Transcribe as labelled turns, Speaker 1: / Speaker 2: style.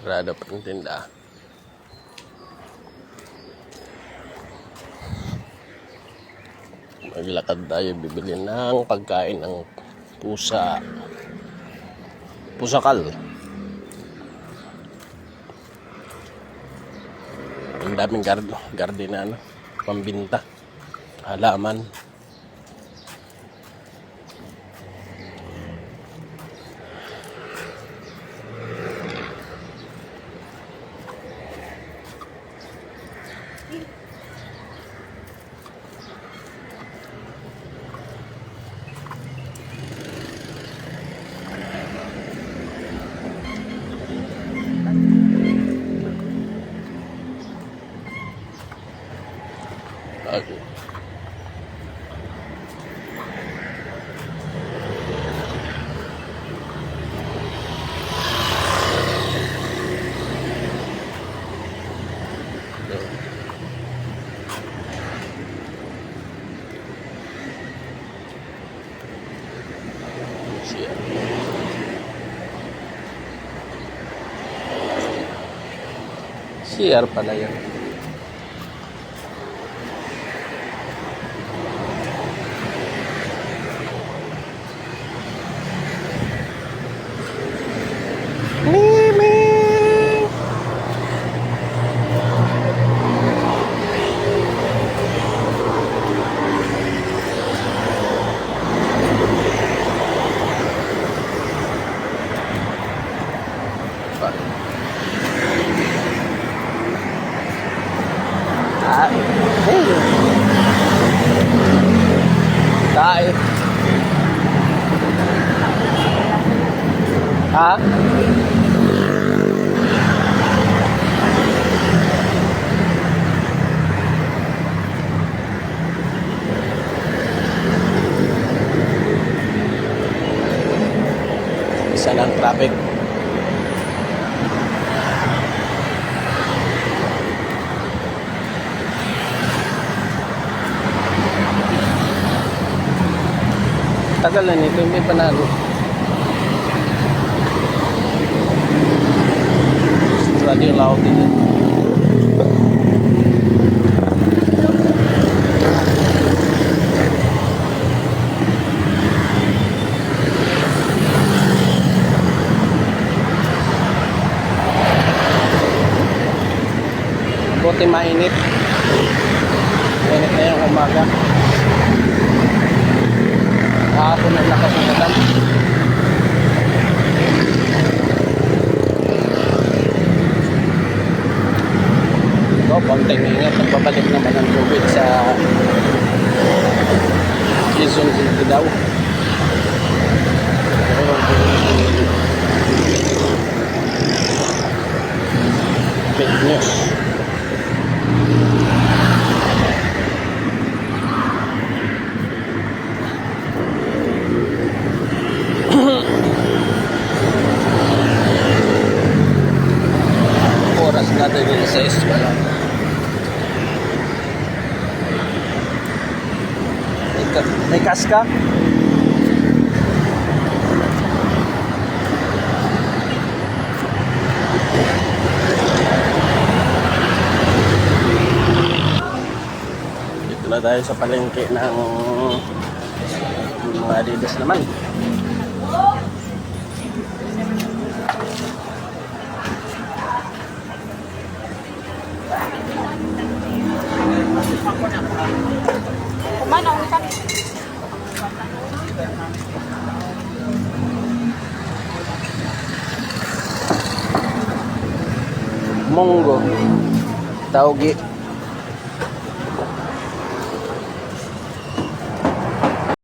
Speaker 1: Sarado pa ng tindahan. Maglakad tayo, bibili ng pagkain ng pusakal. Ang daming garden na pambinta, halaman. Okay. CR pala yan. Tae. Ha? Isa lang traffic. Tagal na nito, may panalo. Radio loud din. Buti mainit. Mainit na yung umaga. Hapon ang lakas ng ulan. So, konting ingat. Nagbabalik naman ang COVID sa Quezon City daw. Fake news. Oras natin yung sa eskwela. May kaska? Dito na tayo sa palengke ng mga Adidas naman.
Speaker 2: Kumana, ulitan.
Speaker 1: Monggo. Taugi.